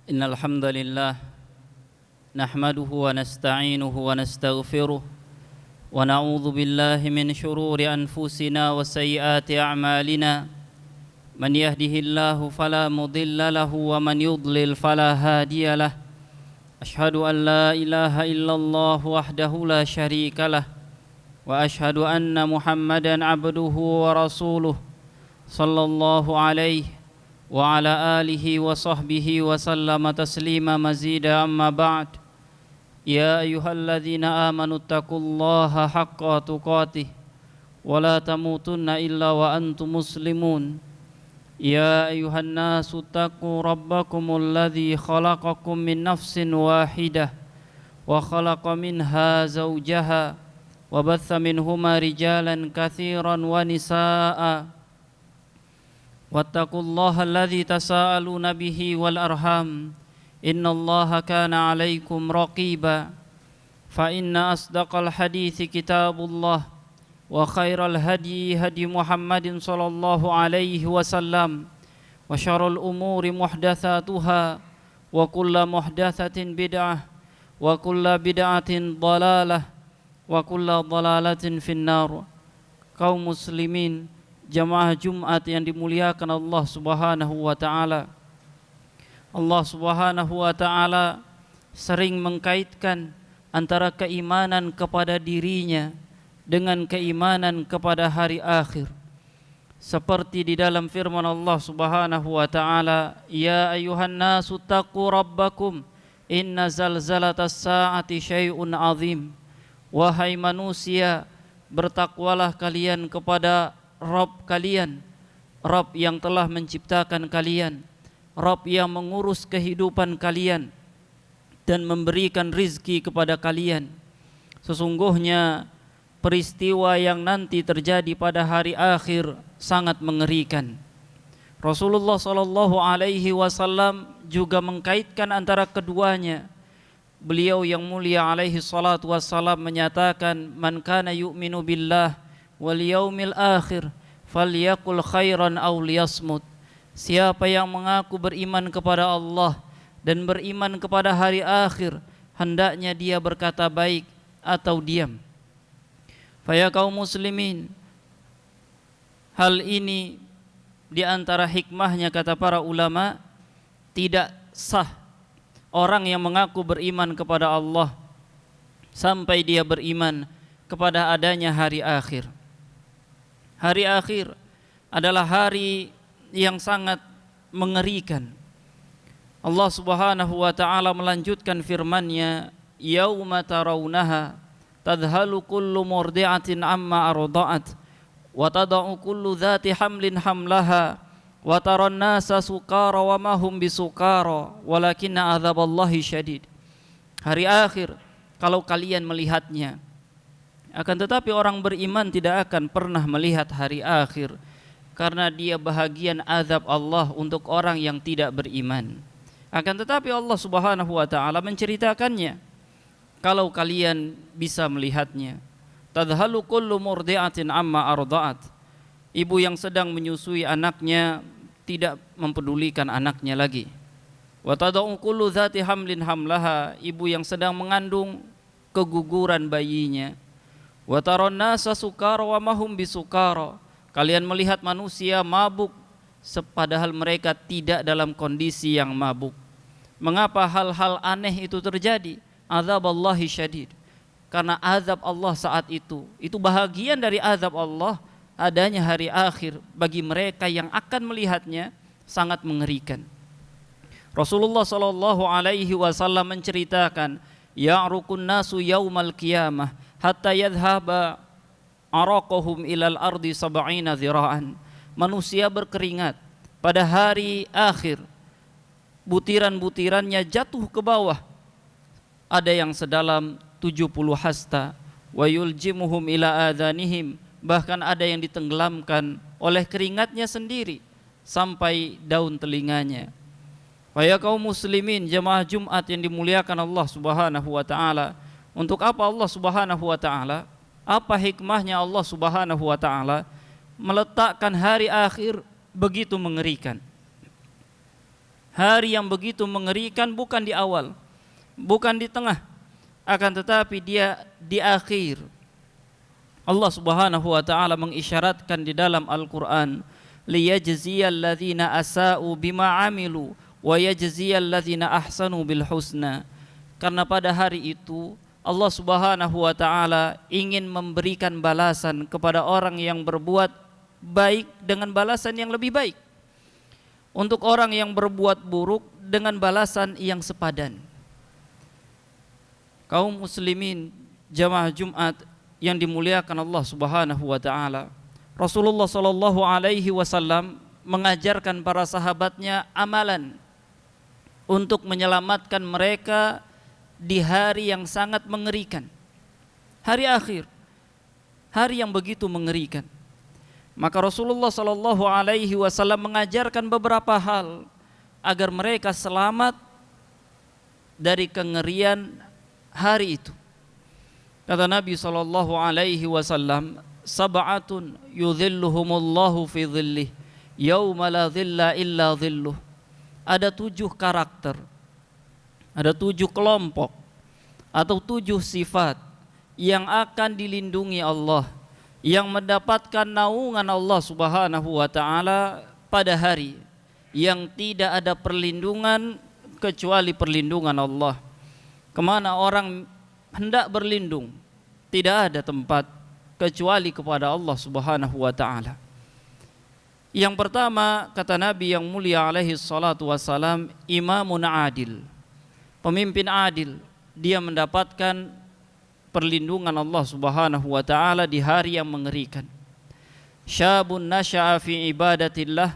Innal hamdalillah nahmaduhu wa nasta'inuhu wa nastaghfiruh wa na'udzu billahi min shururi anfusina wa sayyiati a'malina man yahdihillahu fala mudilla lahu wa man yudlil fala hadiyalah ashhadu an la ilaha illallah wahdahu la syarikalah wa ashhadu anna Muhammadan abduhu wa rasuluh sallallahu alaihi wa ala alihi wa sahbihi wa sallama taslima mazida amma ba'd. Ya ayyuhalladzina amanu taqullaha haqqa tuqatih wa la tamutunna illa wa antum muslimun. Ya ayyuhan nasu taqu rabbakumul ladzi khalaqakum min nafsin wahidah wa khalaqa minha zawjaha wa batha minhuma rijalan katsiran wa nisaa'a. Wattaqullaha alladzi tasaaluna bihi wal arham innallaha kana 'alaikum raqiba. Fa inna asdaqal hadithi kitabullah wa khairal hadi hadi Muhammadin sallallahu alaihi wasallam wa syarrul umuri muhdatsatuha wa kullu muhdatsatin bid'ah wa kullu bid'atin dhalalah wa kullu dhalalatin finnar. Kaum muslimin jamaah Jumat yang dimuliakan Allah Subhanahu wa taala. Allah Subhanahu wa taala sering mengkaitkan antara keimanan kepada dirinya dengan keimanan kepada hari akhir. Seperti di dalam firman Allah Subhanahu wa taala, "Ya ayuhan nasu taqu rabbakum inna zalzalatas saati syai'un 'azim." Wahai manusia, bertakwalah kalian kepada Rabb kalian, Rabb yang telah menciptakan kalian, Rabb yang mengurus kehidupan kalian dan memberikan rizki kepada kalian. Sesungguhnya peristiwa yang nanti terjadi pada hari akhir sangat mengerikan. Rasulullah sallallahu alaihi wasallam juga mengkaitkan antara keduanya. Beliau yang mulia alaihi salatu wassalam menyatakan, "Man kana yu'minu billah wal yaumil akhir falyaqul khairan aw liyasmut." Siapa yang mengaku beriman kepada Allah dan beriman kepada hari akhir, hendaknya dia berkata baik atau diam. Faya kaum muslimin, hal ini di antara hikmahnya kata para ulama, tidak sah orang yang mengaku beriman kepada Allah sampai dia beriman kepada adanya hari akhir. Hari akhir adalah hari yang sangat mengerikan. Allah Subhanahu wa taala melanjutkan firman-Nya, "Yauma tarawunaha tadhalu kullu murdi'atin amma arda'at wa tada'u kullu dhati hamlin hamlaha wa taran nasa sukara wa ma hum bisukara walakinna adzaballahi syadid." Hari akhir kalau kalian melihatnya, akan tetapi orang beriman tidak akan pernah melihat hari akhir, karena dia bahagian azab Allah untuk orang yang tidak beriman. Akan tetapi Allah Subhanahu wa taala menceritakannya kalau kalian bisa melihatnya. Tadhalu kullu murdi'atin amma arda'at. Ibu yang sedang menyusui anaknya tidak mempedulikan anaknya lagi. Wa tad'u kullu dzati hamlin hamlaha. Ibu yang sedang mengandung keguguran bayinya. Wa taron nasa sukara wa mahum bisukara. Kalian melihat manusia mabuk padahal mereka tidak dalam kondisi yang mabuk. Mengapa hal-hal aneh itu terjadi? Adzaballahi syadid. Karena azab Allah saat itu bahagian dari azab Allah, adanya hari akhir bagi mereka yang akan melihatnya sangat mengerikan. Rasulullah sallallahu alaihi wasallam menceritakan, "Ya'rukun nasu yaumal qiyamah hatta yadhhaba araqahum ilal ardi sab'ina dhira'an." Manusia berkeringat pada hari akhir, butiran-butirannya jatuh ke bawah, ada yang sedalam 70 hasta, wa yuljimuhum ila adhanihim, bahkan ada yang ditenggelamkan oleh keringatnya sendiri sampai daun telinganya. Wahai kaum muslimin, jemaah Jumat yang dimuliakan Allah Subhanahu wa taala, untuk apa Allah Subhanahu wa taala, apa hikmahnya Allah Subhanahu wa taala meletakkan hari akhir begitu mengerikan? Hari yang begitu mengerikan bukan di awal, bukan di tengah, akan tetapi dia di akhir. Allah Subhanahu wa taala mengisyaratkan di dalam Al-Qur'an, liyajziyal ladzina asa'u bima 'amilu wa yajziyal ladzina ahsanu bil husna. Karena pada hari itu Allah Subhanahu wa taala ingin memberikan balasan kepada orang yang berbuat baik dengan balasan yang lebih baik, untuk orang yang berbuat buruk dengan balasan yang sepadan. Kaum muslimin jamaah Jumat yang dimuliakan Allah Subhanahu wa taala, Rasulullah sallallahu alaihi wasallam mengajarkan para sahabatnya amalan untuk menyelamatkan mereka di hari yang sangat mengerikan, hari akhir, hari yang begitu mengerikan. Maka Rasulullah sallallahu alaihi wasallam mengajarkan beberapa hal agar mereka selamat dari kengerian hari itu. Kata Nabi sallallahu alaihi wasallam, sab'atun yudhilluhumullahu fi dhillih yauma la dhilla illa dhilluh. Ada 7 karakter, ada 7 kelompok atau 7 sifat yang akan dilindungi Allah, yang mendapatkan naungan Allah Subhanahu wa taala pada hari yang tidak ada perlindungan kecuali perlindungan Allah. Kemana orang hendak berlindung, tidak ada tempat kecuali kepada Allah Subhanahu wa taala. Yang pertama, kata Nabi yang mulia alaihi salatu wassalam, imamun adil, pemimpin adil. Dia mendapatkan perlindungan Allah Subhanahu wa taala di hari yang mengerikan. Syabun nasya'a fi ibadatillah,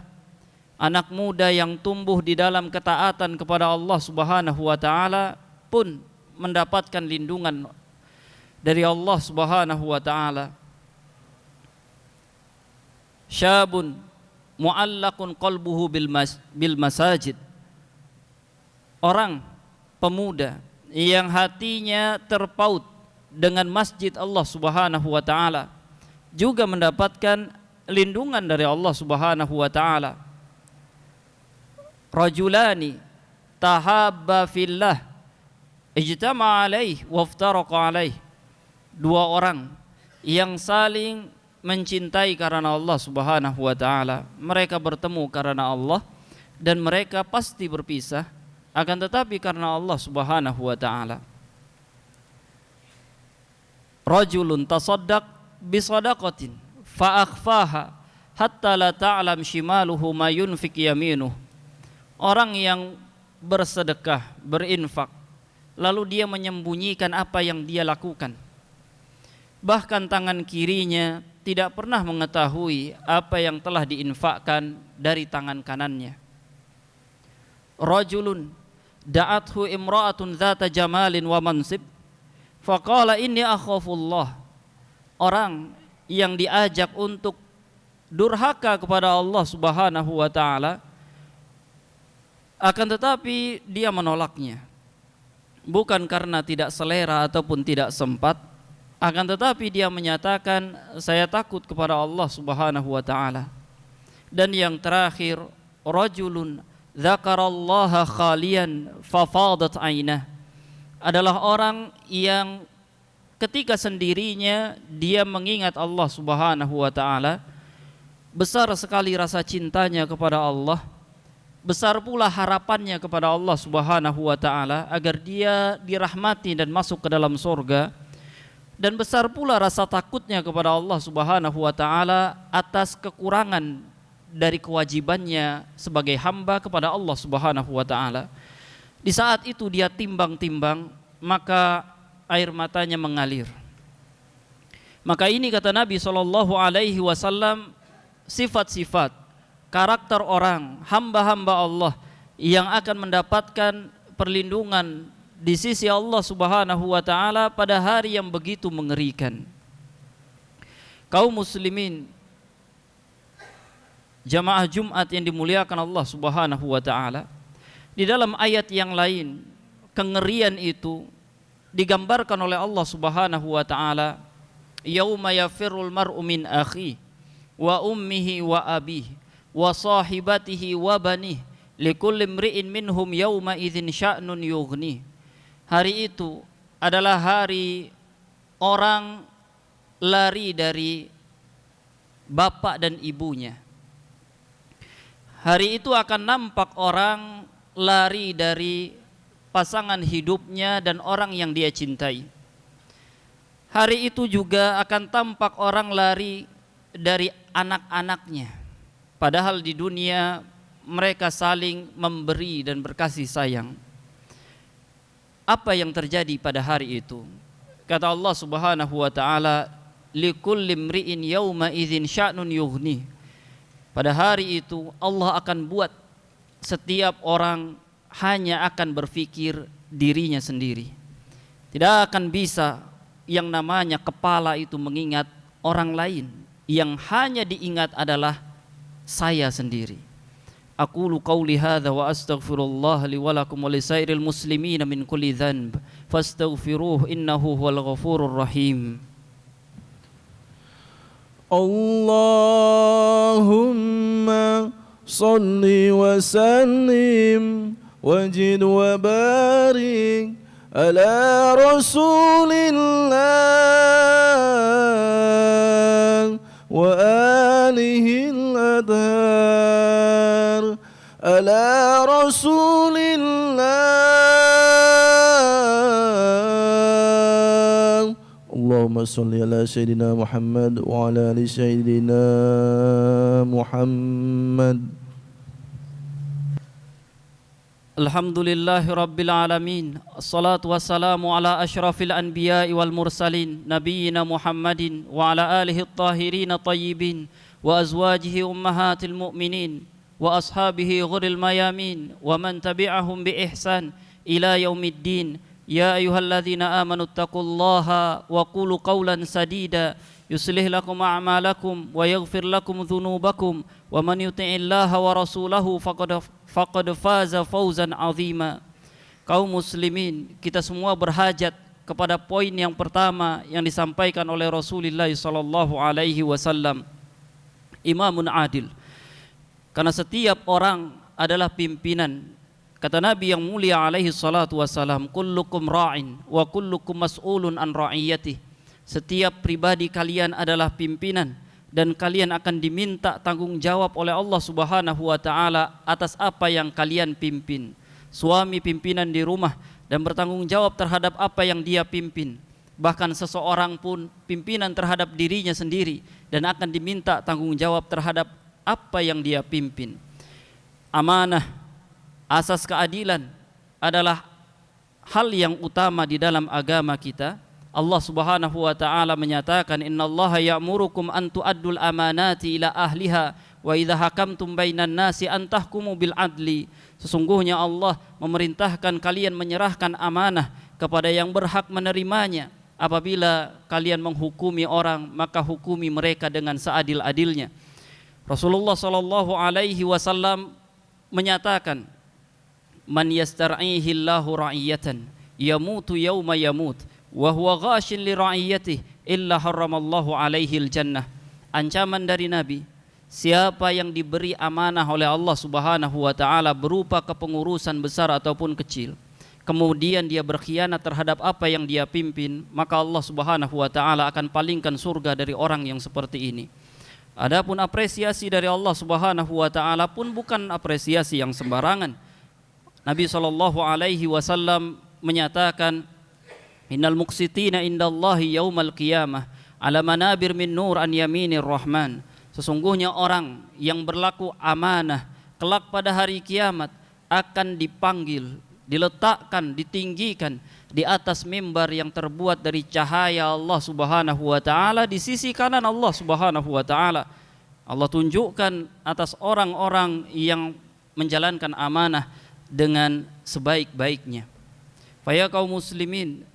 anak muda yang tumbuh di dalam ketaatan kepada Allah Subhanahu wa taala pun mendapatkan lindungan dari Allah Subhanahu wa taala. Syabun mu'allaqun qalbuhu bil masajid, orang pemuda yang hatinya terpaut dengan masjid Allah Subhanahu wa taala juga mendapatkan lindungan dari Allah Subhanahu wa taala. Rajulani tahabba fillah ijtama'a alaih waftaraqa alaih, 2 orang yang saling mencintai karena Allah Subhanahu wa taala, mereka bertemu karena Allah dan mereka pasti berpisah, akan tetapi karena Allah Subhanahu wa taala. Rajulun tasaddaq bi shadaqatin fa akhfaha hatta la ta'lam shimaluhu ma yunfiq yaminuh. Orang yang bersedekah, berinfak, lalu dia menyembunyikan apa yang dia lakukan, bahkan tangan kirinya tidak pernah mengetahui apa yang telah diinfakkan dari tangan kanannya. Rajulun da'athu imra'atun dzata jamalin wa mansib faqala inni akhafullah. Orang yang diajak untuk durhaka kepada Allah Subhanahu wa taala, akan tetapi dia menolaknya, bukan karena tidak selera ataupun tidak sempat, akan tetapi dia menyatakan saya takut kepada Allah Subhanahu wa taala. Dan yang terakhir, rajulun dzakarallaha khalian fafadat ainah, adalah orang yang ketika sendirinya dia mengingat Allah Subhanahu wa taala, besar sekali rasa cintanya kepada Allah, besar pula harapannya kepada Allah Subhanahu wa taala agar dia dirahmati dan masuk ke dalam surga, dan besar pula rasa takutnya kepada Allah Subhanahu wa taala atas kekurangan dari kewajibannya sebagai hamba kepada Allah Subhanahu wa taala. Di saat itu dia timbang-timbang, maka air matanya mengalir. Maka ini kata Nabi sallallahu alaihi wasallam sifat-sifat karakter orang hamba-hamba Allah yang akan mendapatkan perlindungan di sisi Allah Subhanahu wa taala pada hari yang begitu mengerikan. Kaum muslimin jamaah Jumat yang dimuliakan Allah Subhanahu wa taala, di dalam ayat yang lain kengerian itu digambarkan oleh Allah Subhanahu wa taala, yauma yafirrul mar'u min akhi wa ummihi wa abihi wa sahibatihi wa banihi likulli imri'in minhum yauma idzin sya'nun yughni. Hari itu adalah hari orang lari dari bapak dan ibunya. Hari itu akan nampak orang lari dari pasangan hidupnya dan orang yang dia cintai. Hari itu juga akan tampak orang lari dari anak-anaknya. Padahal di dunia mereka saling memberi dan berkasih sayang. Apa yang terjadi pada hari itu? Kata Allah Subhanahu wa taala, likulli imri'in yauma idzin sya'nun yughni. Pada hari itu Allah akan buat setiap orang hanya akan berpikir dirinya sendiri. Tidak akan bisa yang namanya kepala itu mengingat orang lain. Yang hanya diingat adalah saya sendiri. Aqulu qauli hadza wa astaghfirullah li wa lakum wa lisairil muslimina min kulli dhanb fastaghfiruhu innahu huwal ghafurur rahim. Allahumma salli wa sallim wajid wa barik ala rasulillah wa alihi al-adhar ala rasulillah. Allahumma salli ala Sayyidina Muhammad wa ala ali Sayyidina Muhammad. Alhamdulillahi Rabbil Alamin. Assalatu wassalamu ala ashrafil anbiya'i wal mursalin Nabiyyina Muhammadin wa ala alihi at-tahirin at-tayyibin wa azwajihi ummahatil mu'minin wa ashabihi ghuril mayamin wa man tabi'ahum bi ihsan ila yaumiddin. Ya ayyuhalladzina amanu taqullaha wa qulu qawlan sadida yuslih lakum a'malakum wa yaghfir lakum dhunubakum wa man yuti'illaha wa rasulahu faqad faza fawzan azima. Kaum muslimin, kita semua berhajat kepada poin yang pertama yang disampaikan oleh Rasulullah sallallahu alaihi wasallam, imamun adil. Karena setiap orang adalah pimpinan. Kata Nabi yang mulia alaihi salatu wassalam, kullukum ra'in wa kullukum mas'ulun an ra'iyatih. Setiap pribadi kalian adalah pimpinan dan kalian akan diminta tanggung jawab oleh Allah Subhanahu wa taala atas apa yang kalian pimpin. Suami pimpinan di rumah dan bertanggung jawab terhadap apa yang dia pimpin. Bahkan seseorang pun pimpinan terhadap dirinya sendiri dan akan diminta tanggung jawab terhadap apa yang dia pimpin. Amanah, asas keadilan adalah hal yang utama di dalam agama kita. Allah Subhanahu wa taala menyatakan, innallaha ya'murukum an tu'addul amanati ila ahliha wa idza hakamtum bainan nasi an tahkumu bil adli. Sesungguhnya Allah memerintahkan kalian menyerahkan amanah kepada yang berhak menerimanya. Apabila kalian menghukumi orang, maka hukumi mereka dengan seadil-adilnya. Rasulullah sallallahu alaihi wasallam menyatakan, man yastar'ihi Allahu ra'iyatan yamutu yawma yamut wa huwa ghashin li ra'iyatihi illa haramallahu alaihi al-jannah. Ancaman dari Nabi, siapa yang diberi amanah oleh Allah Subhanahu wa taala berupa kepengurusan besar ataupun kecil, kemudian dia berkhianat terhadap apa yang dia pimpin, maka Allah Subhanahu wa taala akan palingkan surga dari orang yang seperti ini. Adapun apresiasi dari Allah Subhanahu wa taala pun bukan apresiasi yang sembarangan. Nabi sallallahu alaihi wasallam menyatakan, innal muqsitina indallahi yaumal qiyamah ala manabir min nur an yaminir rahman. Sesungguhnya orang yang berlaku amanah kelak pada hari kiamat akan dipanggil, diletakkan, ditinggikan di atas mimbar yang terbuat dari cahaya Allah Subhanahu wa taala di sisi kanan Allah Subhanahu wa taala. Allah tunjukkan atas orang-orang yang menjalankan amanah dengan sebaik-baiknya. Faya kaum muslimin,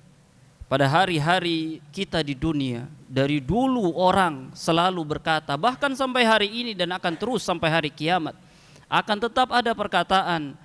pada hari-hari kita di dunia, dari dulu orang selalu berkata, bahkan sampai hari ini dan akan terus sampai hari kiamat, akan tetap ada perkataan,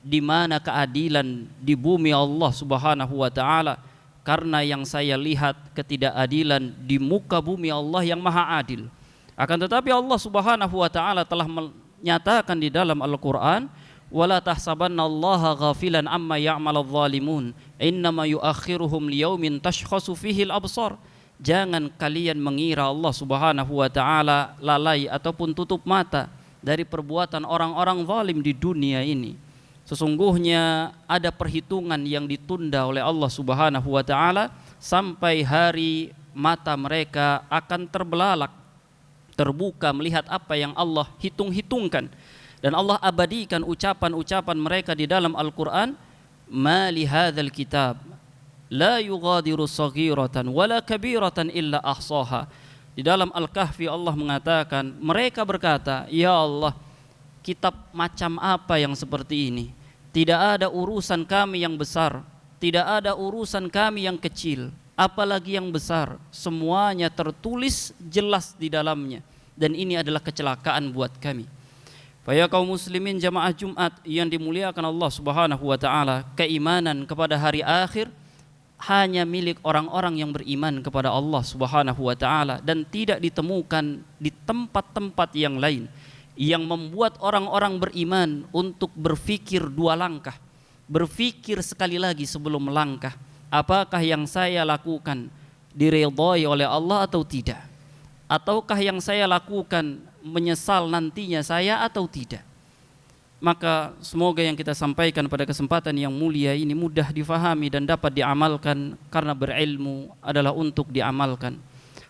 di mana keadilan di bumi Allah Subhanahu wa taala, karena yang saya lihat ketidakadilan di muka bumi Allah yang maha adil. Akan tetapi Allah Subhanahu wa taala telah menyatakan di dalam Al-Qur'an, wala tahsabannallaha ghafilan amma ya'maladh dhalimun innama yuakhiruhum liyaumin tashkhasu fihi al-absar. Jangan kalian mengira Allah Subhanahu wa taala lalai ataupun tutup mata dari perbuatan orang-orang zalim di dunia ini. Sesungguhnya ada perhitungan yang ditunda oleh Allah Subhanahu wa taala sampai hari mata mereka akan terbelalak, terbuka melihat apa yang Allah hitung-hitungkan. Dan Allah abadikan ucapan-ucapan mereka di dalam Al-Quran. Ma li hadzal kitab la yughadiru saghiratan wala kabiratan illa ahsaha. Di dalam Al-Kahfi Allah mengatakan, mereka berkata, ya Allah, kitab macam apa yang seperti ini? Tidak ada urusan kami yang besar, tidak ada urusan kami yang kecil, apalagi yang besar. Semuanya tertulis jelas di dalamnya, dan ini adalah kecelakaan buat kami. Ya kaum muslimin jamaah Jumat yang dimuliakan Allah Subhanahu wa taala, keimanan kepada hari akhir hanya milik orang-orang yang beriman kepada Allah Subhanahu wa taala, dan tidak ditemukan di tempat-tempat yang lain yang membuat orang-orang beriman untuk berpikir dua langkah, berpikir sekali lagi sebelum melangkah. Apakah yang saya lakukan diridhai oleh Allah atau tidak? Ataukah yang saya lakukan menyesal nantinya saya atau tidak? Maka semoga yang kita sampaikan pada kesempatan yang mulia ini mudah difahami dan dapat diamalkan, karena berilmu adalah untuk diamalkan.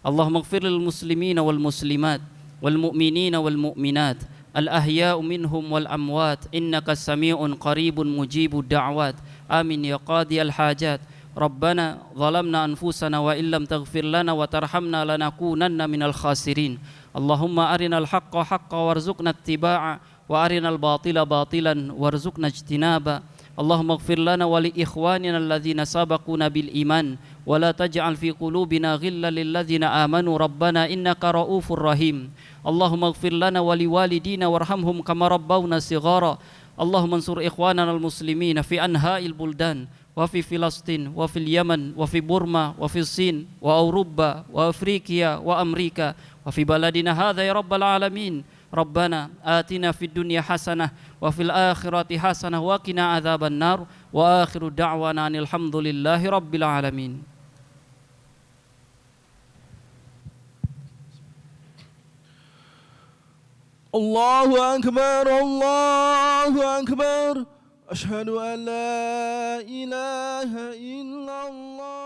Allahumma ighfir lil muslimina wal muslimat wal mu'minina wal mu'minat al ahya'u minhum wal amwat innaka sami'un qaribun mujibud da'wat amin ya qadi al hajat. Rabbana zalamna anfusana wa illam taghfir lana wa tarhamna lanakunanna minal khasirin. Allahumma arinal haqqa haqqa warzuqna ittiba'a wa arinal batila batilan warzuqna ijtinaba. Allahumma ighfir lana wa li ikhwanina alladhina sabaquna bil iman wa la taj'al fi qulubina ghillan lil ladzina amanu rabbana innaka raufur rahim. Allahumma ighfir lana wa li walidina warhamhum kama rabbawna shighara. Allahumma ansur ikhwanana al muslimina fi anha'il buldan wa fi Filastin wa fil Yaman wa fi Burma wa fi Sin wa Eropa wa Afrika wa Amerika wa fi baladina hadza ya rabbal alamin. Rabbana atina fid dunya hasanah wa fil akhirati hasanah wa qina adzaban nar wa akhiru da'wana alhamdulillahi rabbil alamin. Allahu akbar, Allahu akbar. أشهد أن لا إله إلا الله.